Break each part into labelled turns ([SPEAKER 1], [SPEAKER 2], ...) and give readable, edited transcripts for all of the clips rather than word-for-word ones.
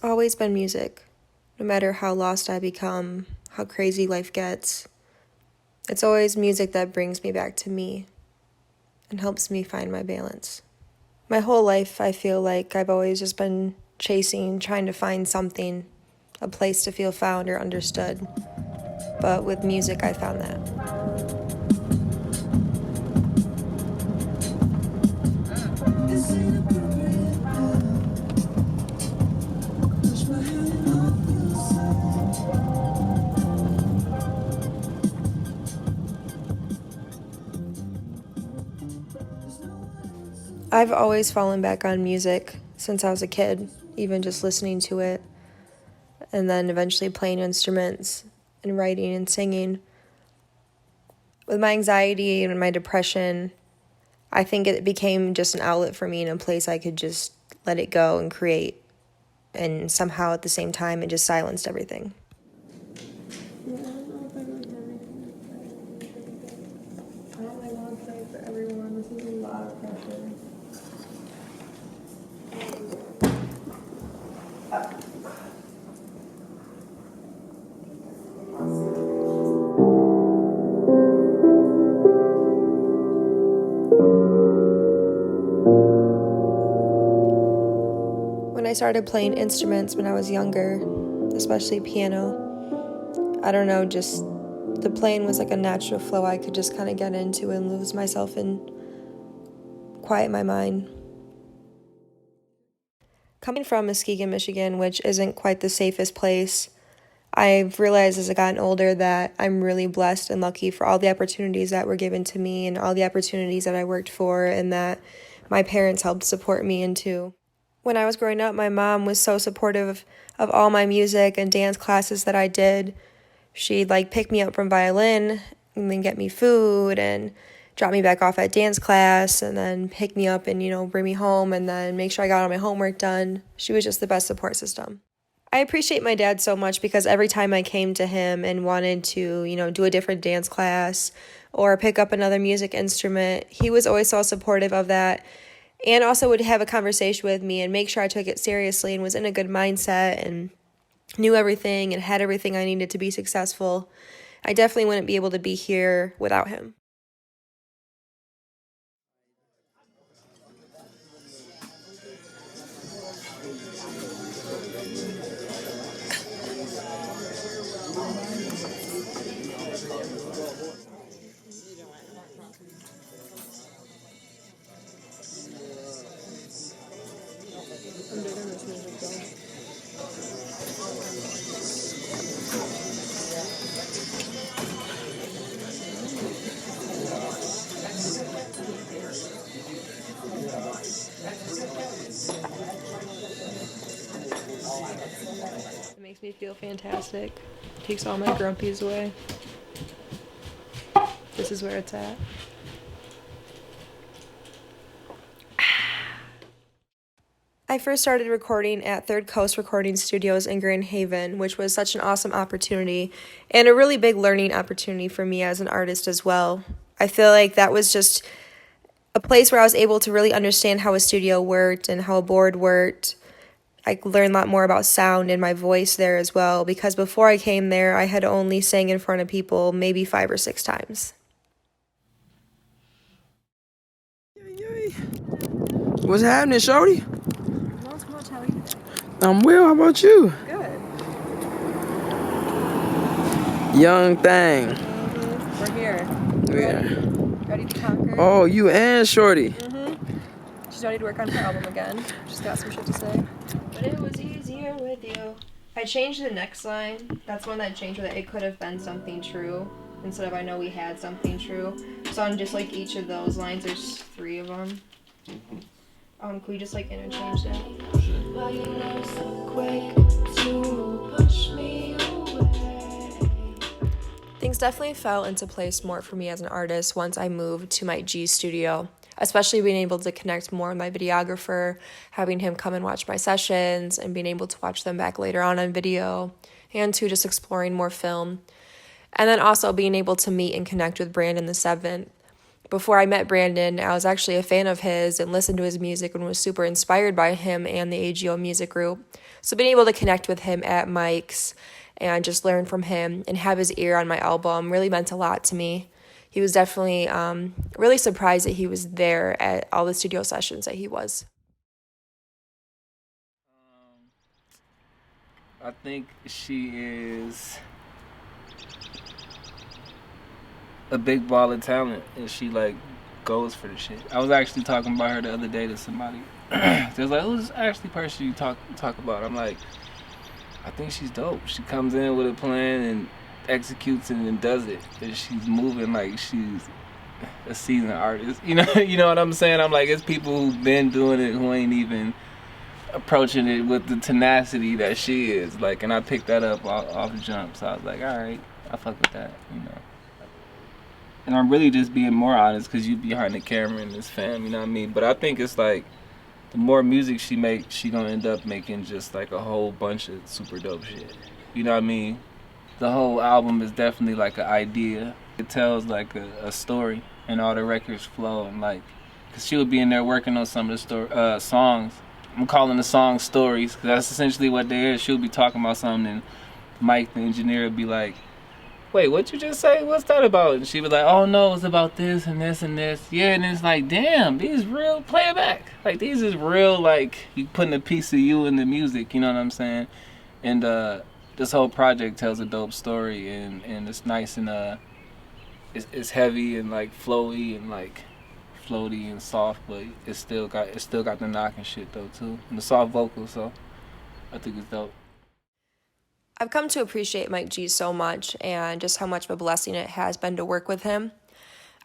[SPEAKER 1] always been music. No matter how lost I become, how crazy life gets, it's always music that brings me back to me and helps me find my balance. My whole life, I feel like I've always just been chasing, trying to find something, a place to feel found or understood. But with music, I found that. I've always fallen back on music since I was a kid, even just listening to it, and then eventually playing instruments and writing and singing. With my anxiety and my depression, I think it became just an outlet for me and a place I could just let it go and create. And somehow at the same time, it just silenced everything.
[SPEAKER 2] I don't want to play for everyone. This is a lot of pressure.
[SPEAKER 1] When I started playing instruments when I was younger, especially piano, I don't know, just the playing was like a natural flow I could just kind of get into and lose myself and quiet my mind. Coming from Muskegon, Michigan, which isn't quite the safest place, I've realized as I've gotten older that I'm really blessed and lucky for all the opportunities that were given to me and all the opportunities that I worked for and that my parents helped support me into. When I was growing up, my mom was so supportive of all my music and dance classes that I did. She'd pick me up from violin and then get me food and drop me back off at dance class and then pick me up and, bring me home and then make sure I got all my homework done. She was just the best support system. I appreciate my dad so much because every time I came to him and wanted to, do a different dance class or pick up another music instrument, he was always so supportive of that and also would have a conversation with me and make sure I took it seriously and was in a good mindset and knew everything and had everything I needed to be successful. I definitely wouldn't be able to be here without him. It makes me feel fantastic. Takes all my grumpies away. This is where it's at. I first started recording at Third Coast Recording Studios in Grand Haven, which was such an awesome opportunity and a really big learning opportunity for me as an artist as well. I feel like that was just a place where I was able to really understand how a studio worked and how a board worked. I learned a lot more about sound and my voice there as well, because before I came there, I had only sang in front of people maybe 5 or 6 times.
[SPEAKER 3] What's happening, shorty?
[SPEAKER 2] Not much. How are you today?
[SPEAKER 3] I'm well. How about you?
[SPEAKER 2] Good.
[SPEAKER 3] Young thing.
[SPEAKER 2] We're here.
[SPEAKER 3] Yeah.
[SPEAKER 2] Ready to conquer?
[SPEAKER 3] Oh, you and shorty.
[SPEAKER 2] She's ready to work on her album again. She's got some shit to say.
[SPEAKER 1] But it was easier with you. I changed the next line. That's one that changed where it could have been something true instead of I know we had something true. So on just each of those lines, there's 3 of them. Can we just interchange that? Why you were so quick to push me away. Things definitely fell into place more for me as an artist once I moved to my G studio, especially being able to connect more with my videographer, having him come and watch my sessions and being able to watch them back later on video, and just exploring more film. And then also being able to meet and connect with Brandon the 7th. Before I met Brandon, I was actually a fan of his and listened to his music and was super inspired by him and the AGO music group. So being able to connect with him at Mike's and just learn from him and have his ear on my album really meant a lot to me. He was definitely really surprised that he was there at all the studio sessions that he was.
[SPEAKER 4] I think she is a big ball of talent, and she like goes for the shit. I was actually talking about her the other day to somebody. They was like, "Who's actually the person you talk about?" I'm like, I think she's dope. She comes in with a plan and executes it and does it. And she's moving like she's a seasoned artist. You know what I'm saying? I'm like, it's people who've been doing it who ain't even approaching it with the tenacity that she is. Like, and I picked that up off the jump. So I was like, all right, I fuck with that, you know. And I'm really just being more honest because you behind the camera in this fam, you know what I mean? But I think it's like, the more music she makes, she gonna end up making just like a whole bunch of super dope shit. You know what I mean? The whole album is definitely like an idea. It tells like a story, and all the records flow, and like, cause she would be in there working on some of the songs. I'm calling the songs stories, cause that's essentially what they is. She'll be talking about something, and Mike, the engineer, would be like, "Wait, what you just say? What's that about?" And she was like, "Oh no, it's about this and this and this." Yeah, and it's like, damn, these real, play it back. Like, these is real, like, you putting a piece of you in the music, you know what I'm saying? And this whole project tells a dope story, and it's nice, and it's heavy and like flowy and like floaty and soft, but it's still got the knocking shit though too, and the soft vocals. So I think it's dope.
[SPEAKER 1] I've come to appreciate Mike G so much and just how much of a blessing it has been to work with him.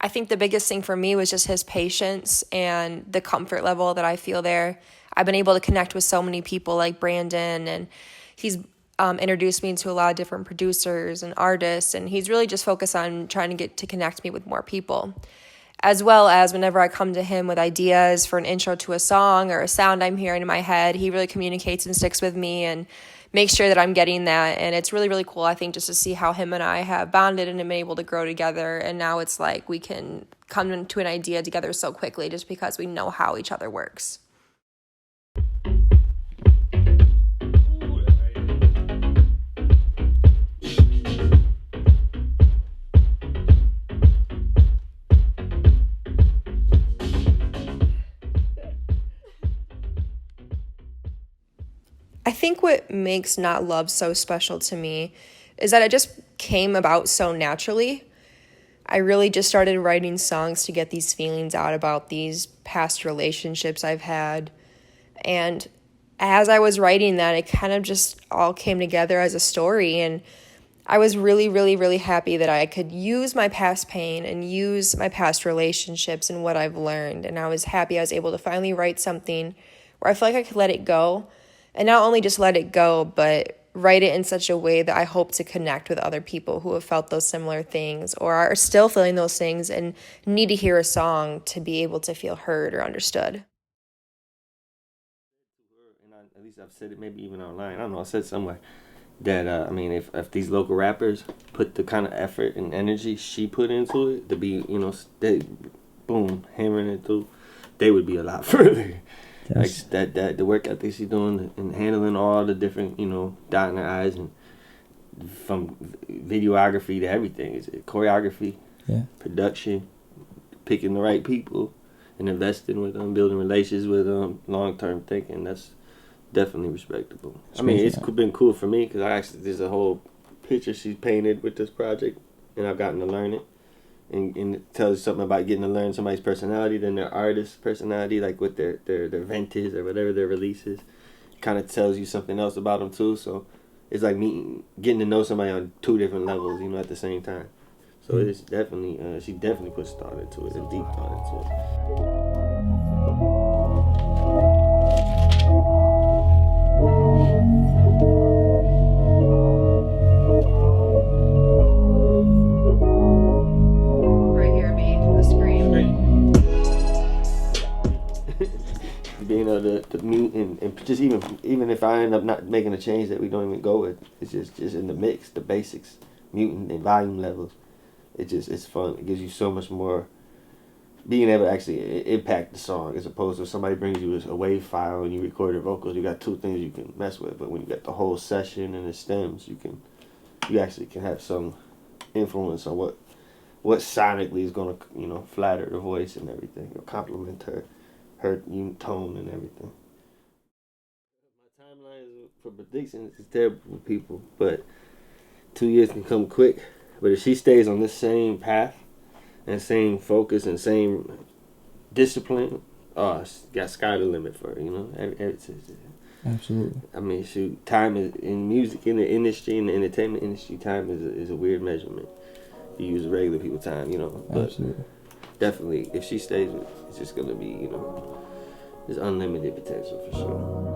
[SPEAKER 1] I think the biggest thing for me was just his patience and the comfort level that I feel there. I've been able to connect with so many people like Brandon, and he's introduced me to a lot of different producers and artists, and he's really just focused on trying to connect me with more people. As well as whenever I come to him with ideas for an intro to a song or a sound I'm hearing in my head, he really communicates and sticks with me and makes sure that I'm getting that. And it's really, really cool, I think, just to see how him and I have bonded and been able to grow together. And now it's like we can come to an idea together so quickly just because we know how each other works. I think what makes Not Love so special to me is that it just came about so naturally. I really just started writing songs to get these feelings out about these past relationships I've had. And as I was writing that, it kind of just all came together as a story. And I was really, really, really happy that I could use my past pain and use my past relationships and what I've learned. And I was happy I was able to finally write something where I feel like I could let it go. And not only just let it go, but write it in such a way that I hope to connect with other people who have felt those similar things or are still feeling those things and need to hear a song to be able to feel heard or understood.
[SPEAKER 5] And at least I've said it maybe even online. I don't know, I said somewhere that, I mean, if these local rappers put the kind of effort and energy she put into it to be, you know, they, boom, hammering it through, they would be a lot further. Yes. Like that the work ethic she's doing and handling all the different, you know, dotting her I's, and from videography to everything. It's choreography, production, picking the right people and investing with them, building relations with them, long-term thinking. That's definitely respectable. I mean, it's been cool for me because there's a whole picture she's painted with this project, and I've gotten to learn it. And it tells you something about getting to learn somebody's personality, then their artist's personality, like with their vintage or whatever their release is. Kind of tells you something else about them too. So it's like getting to know somebody on two different levels, you know, at the same time. So it's definitely, she definitely puts thought into it, and deep thought into it. Being able to mute and just even if I end up not making a change that we don't even go with, it's just in the mix, the basics, muting and volume levels. It's fun. It gives you so much more being able to actually impact the song, as opposed to if somebody brings you a WAV file and you record your vocals. You got two things you can mess with, but when you got the whole session and the stems, you actually can have some influence on what sonically is gonna, you know, flatter the voice and everything, or complement her tone and everything. My timeline for predictions is terrible for people, but 2 years can come quick. But if she stays on this same path and same focus and same discipline, got sky the limit for her, you know.
[SPEAKER 6] Absolutely.
[SPEAKER 5] I mean, shoot, time is in music, in the industry, in the entertainment industry. Time is a weird measurement. You use regular people time, you know. But
[SPEAKER 6] Absolutely.
[SPEAKER 5] definitely, if she stays with, it's just gonna be, you know, there's unlimited potential for sure.